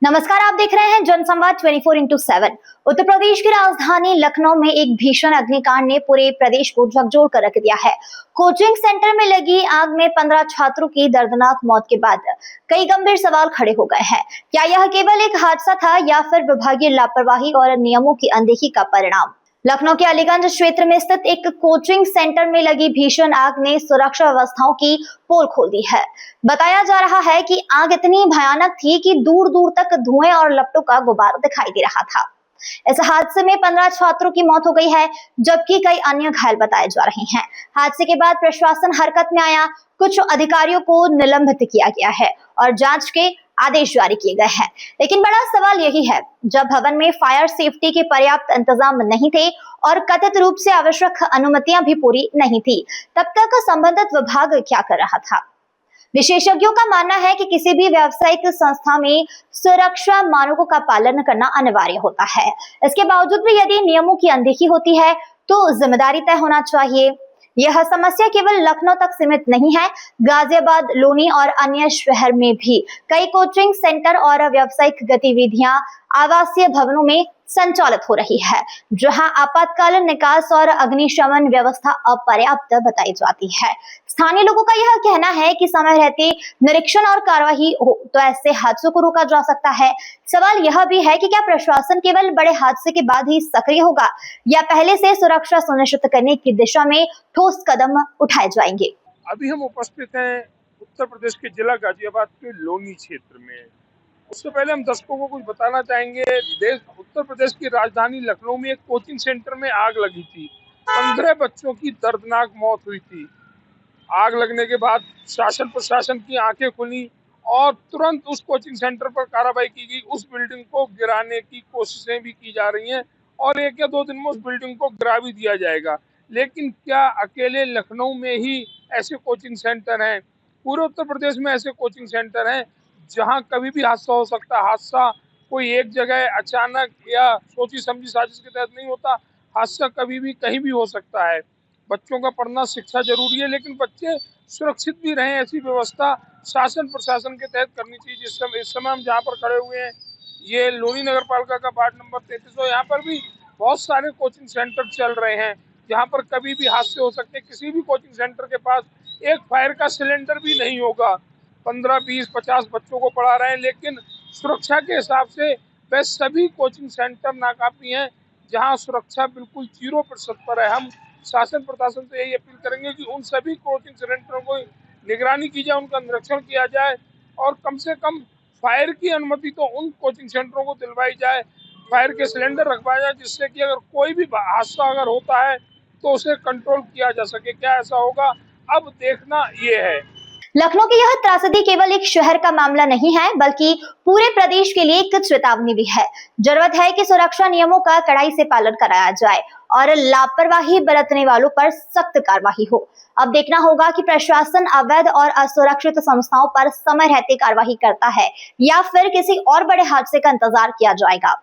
नमस्कार, आप देख रहे हैं जनसंवाद 24x7। उत्तर प्रदेश की राजधानी लखनऊ में एक भीषण अग्निकांड ने पूरे प्रदेश को झकझोर कर रख दिया है। कोचिंग सेंटर में लगी आग में 15 छात्रों की दर्दनाक मौत के बाद कई गंभीर सवाल खड़े हो गए हैं। क्या यह केवल एक हादसा था या फिर विभागीय लापरवाही और नियमों की अनदेखी का परिणाम? लखनऊ के अलीगंज क्षेत्र में स्थित एक कोचिंग सेंटर में लगी भीषण आग ने सुरक्षा व्यवस्थाओं की पोल खोल दी है। बताया जा रहा है कि आग इतनी भयानक थी कि दूर दूर तक धुएं और लपटों का गुबार दिखाई दे रहा था। इस हादसे में 15 छात्रों की मौत हो गई है, जबकि कई अन्य घायल बताए जा रहे हैं। हादसे के बाद प्रशासन हरकत में आया, कुछ अधिकारियों को निलंबित किया गया है और जांच के आदेश जारी किए गए हैं। लेकिन बड़ा सवाल यही है, जब भवन में फायर सेफ्टी के पर्याप्त इंतजाम नहीं थे और कथित रूप से आवश्यक अनुमतियां भी पूरी नहीं थी, तब तक संबंधित विभाग क्या कर रहा था? विशेषज्ञों का मानना है कि किसी भी व्यावसायिक संस्था में सुरक्षा मानकों का पालन करना अनिवार्य होता है। इसके बावजूद भी यदि नियमों की अनदेखी होती है तो जिम्मेदारी तय होना चाहिए। यह समस्या केवल लखनऊ तक सीमित नहीं है, गाजियाबाद, लोनी और अन्य शहर में भी कई कोचिंग सेंटर और व्यावसायिक गतिविधियां आवासीय भवनों में संचालित हो रही है, जहां आपातकालीन निकास और अग्निशमन व्यवस्था अपर्याप्त बताई जाती है। स्थानीय लोगों का यह कहना है कि समय रहते निरीक्षण और कार्यवाही हो तो ऐसे हादसों को रोका जा सकता है। सवाल यह भी है कि क्या प्रशासन केवल बड़े हादसे के बाद ही सक्रिय होगा या पहले से सुरक्षा सुनिश्चित करने की दिशा में ठोस कदम उठाए जाएंगे? अभी हम उपस्थित हैं उत्तर प्रदेश के जिला गाजियाबाद के लोनी क्षेत्र में। उससे पहले हम दर्शकों को कुछ बताना चाहेंगे। उत्तर प्रदेश की राजधानी लखनऊ में एक कोचिंग सेंटर में आग लगी थी। 15 बच्चों की दर्दनाक मौत हुई थी। आग लगने के बाद शासन प्रशासन की आंखें खुली और तुरंत उस कोचिंग सेंटर पर कार्रवाई की गई। उस बिल्डिंग को गिराने की कोशिशें भी की जा रही हैं और 1 या 2 दिन में उस बिल्डिंग को गिरा भी दिया जाएगा। लेकिन क्या अकेले लखनऊ में ही ऐसे कोचिंग सेंटर हैं? पूरे उत्तर प्रदेश में ऐसे कोचिंग सेंटर हैं जहां कभी भी हादसा हो सकता है। हादसा कोई एक जगह अचानक या सोची समझी साजिश के तहत नहीं होता। हादसा कभी भी कहीं भी हो सकता है। बच्चों का पढ़ना शिक्षा जरूरी है, लेकिन बच्चे सुरक्षित भी रहें, ऐसी व्यवस्था शासन प्रशासन के तहत करनी चाहिए। इस समय हम जहाँ पर खड़े हुए हैं, ये लोनी नगर पालिका का वार्ड नंबर 33 है। यहाँ पर भी बहुत सारे कोचिंग सेंटर चल रहे हैं जहाँ पर कभी भी हादसे हो सकते हैं। किसी भी कोचिंग सेंटर के पास एक फायर का सिलेंडर भी नहीं होगा। 15, 20, 50 बच्चों को पढ़ा रहे हैं, लेकिन सुरक्षा के हिसाब से वह सभी कोचिंग सेंटर नाकाफी हैं जहां सुरक्षा बिल्कुल 0% पर है। हम शासन प्रशासन से यही अपील करेंगे कि उन सभी कोचिंग सेंटरों को निगरानी की जाए, उनका निरीक्षण किया जाए और कम से कम फायर की अनुमति तो उन कोचिंग सेंटरों को दिलवाई जाए, फायर के सिलेंडर रखवाया जाए, जिससे कि अगर कोई भी हादसा अगर होता है तो उसे कंट्रोल किया जा सके। क्या ऐसा होगा, अब देखना ये है। लखनऊ की यह त्रासदी केवल एक शहर का मामला नहीं है, बल्कि पूरे प्रदेश के लिए एक चेतावनी भी है। जरूरत है कि सुरक्षा नियमों का कड़ाई से पालन कराया जाए और लापरवाही बरतने वालों पर सख्त कार्रवाई हो। अब देखना होगा कि प्रशासन अवैध और असुरक्षित संस्थाओं पर समय रहते कार्रवाई करता है या फिर किसी और बड़े हादसे का इंतजार किया जाएगा।